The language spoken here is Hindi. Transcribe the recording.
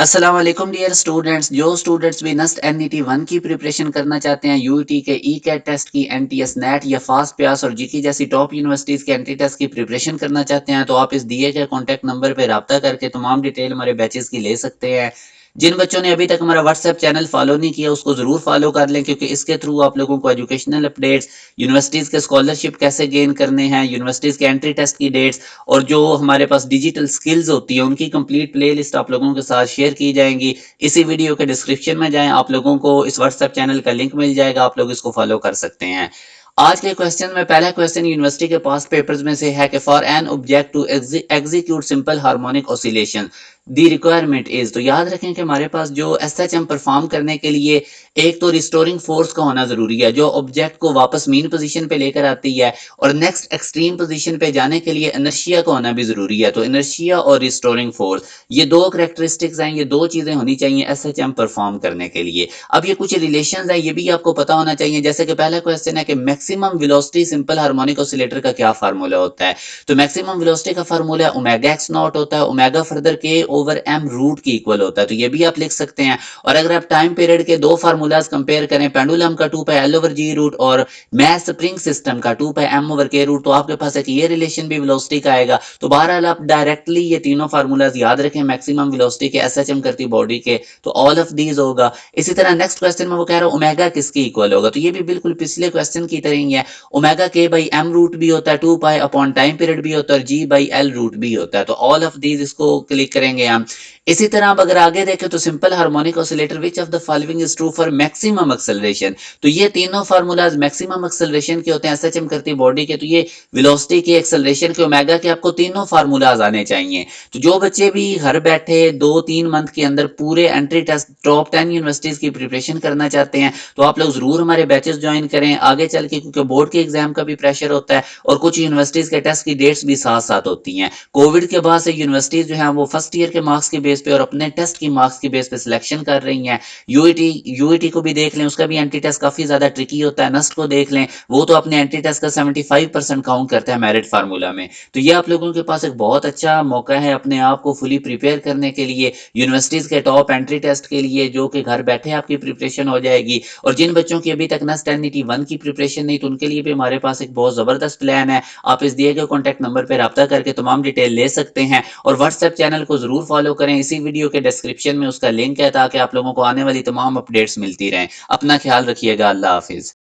अस्सलाम वालेकुम डियर स्टूडेंट्स। जो स्टूडेंट्स भी नस्ट एनईटी 1 की प्रिपरेशन करना चाहते हैं, यूईटी के ई कैट टेस्ट की, एनटीएस नेट या फास्ट प्यास और जीके जैसी टॉप यूनिवर्सिटीज के एंट्री टेस्ट की प्रिपरेशन करना चाहते हैं, तो आप इस दिए गए कॉन्टैक्ट नंबर पे राब्ता करके तमाम डिटेल हमारे बैचेस की ले सकते हैं। जिन बच्चों ने अभी तक हमारा व्हाट्सएप चैनल फॉलो नहीं किया, उसको जरूर फॉलो कर लें, क्योंकि इसके थ्रू आप लोगों को एजुकेशनल अपडेट्स, यूनिवर्सिटीज के स्कॉलरशिप कैसे गेन करने हैं, यूनिवर्सिटीज के एंट्री टेस्ट की डेट्स और जो हमारे पास डिजिटल स्किल्स होती है उनकी कंप्लीट प्लेलिस्ट आप लोगों के साथ शेयर की जाएंगी। इसी वीडियो के डिस्क्रिप्शन में जाएं, आप लोगों को इस व्हाट्सएप चैनल का लिंक मिल जाएगा, आप लोग इसको फॉलो कर सकते हैं। आज के क्वेश्चन में पहला क्वेश्चन यूनिवर्सिटी के पास पेपर्स में से है कि for an object to execute simple harmonic oscillation the requirement is. तो याद रखें कि हमारे पास जो एसएचएम परफॉर्म करने के लिए एक तो रिस्टोरिंग फोर्स का होना जरूरी है, जो ऑब्जेक्ट को वापस मीन पोजीशन पे लेकर आती है, और नेक्स्ट एक्सट्रीम पोजीशन पे जाने के लिए इनर्शिया का होना भी जरूरी है। तो इनर्शिया और रिस्टोरिंग फोर्स, ये दो करेक्टरिस्टिक्स हैं, ये दो चीजें होनी चाहिए एसएचएम परफॉर्म करने के लिए। अब ये कुछ रिलेशंस है, ये भी आपको पता होना चाहिए। जैसे कि पहला क्वेश्चन है कि maximum velocity simple harmonic oscillator का क्या फार्मूला होता है। तो मैक्सिमम वेलोसिटी का फार्मूला ओमेगा एक्स नॉट होता है, ओमेगा फर्दर के ओवर एम रूट के इक्वल होता है, तो ये भी आप लिख सकते हैं। और अगर आप टाइम पीरियड के दो फार्मूलाज कंपेयर करें, पेंडुलम का 2 पाई एल ओवर जी रूट और मैथ स्प्रिंग सिस्टम का 2 पाई एम ओवर के रूट, तो आपके पास एक ये रिलेशन भी वेलोसिटी का आएगा। तो बहरहाल आप डायरेक्टली ये तीनों फार्मूलाज याद रखें मैक्सिमम वेलोसिटी के, एसएचएम करती बॉडी के, तो ऑल ऑफ दीज होगा। इसी तरह नेक्स्ट क्वेश्चन में वो कह रहा है ओमेगा किसके इक्वल होगा, तो ये भी बिल्कुल पिछले क्वेश्चन की तरह ही है। ओमेगा के बाई एम रूट भी होता है, 2 पाई अपॉन टाइम पीरियड भी होता है, और जी बाई एल रूट भी होता है। तो ऑल ऑफ दीज इसको क्लिक करेंगे हम। इसी तरह आप अगर आगे देखें तो simple harmonic oscillator which of the following is true for maximum acceleration. तो ये तीनों फार्मूलाज मैक्सिमम एक्सेलरेशन के होते हैं, एसएचएम करती बॉडी के। तो ये वेलोसिटी के, एक्सेलरेशन के, ओमेगा के, आपको तीनों फार्मूलाज आने चाहिए। तो जो बच्चे भी घर बैठे 2-3 मंथ के अंदर पूरे एंट्री टेस्ट टॉप 10 यूनिवर्सिटीज की प्रिपरेशन करना चाहते हैं, तो आप लोग जरूर हमारे बैचेस ज्वाइन करें आगे चल के, क्योंकि बोर्ड के एग्जाम का भी प्रेशर होता है और कुछ यूनिवर्सिटीज के टेस्ट की डेट्स भी साथ साथ होती हैं। कोविड के बाद से यूनिवर्सिटीज जो है वो फर्स्ट ईयर के मार्क्स के बेस पे और अपने टेस्ट की मार्क्स के बेस पे सिलेक्शन कर रही हैं। यूईटी यूईटी को भी देख लें, उसका भी एंटी टेस्ट काफी ज्यादा ट्रिकी होता है। नस्ट को देख लें, वो तो अपने एंटी टेस्ट का 75% काउंट करता है मेरिट फार्मूला में। तो ये आप लोगों के पास एक बहुत अच्छा मौका है अपने आप को फुली प्रिपेयर करने के लिए, यूनिवर्सिटीज के टॉप एंट्री टेस्ट के लिए, जो कि घर बैठे आपकी प्रिपरेशन हो जाएगी। और जिन बच्चों की अभी तक नस्ट एनईटी 1 की प्रिपरेशन नहीं, तो उनके लिए भी हमारे पास एक बहुत जबरदस्त प्लान है। आप इस दिए गए कॉन्टैक्ट नंबर पर रब्ता करके तमाम डिटेल ले सकते हैं, और व्हाट्सएप चैनल को जरूर फॉलो करें। इसी वीडियो के डिस्क्रिप्शन में उसका लिंक है, ताकि आप लोगों को आने वाली तमाम अपडेट्स मिलती रहें। अपना ख्याल रखिएगा। अल्लाह हाफिज।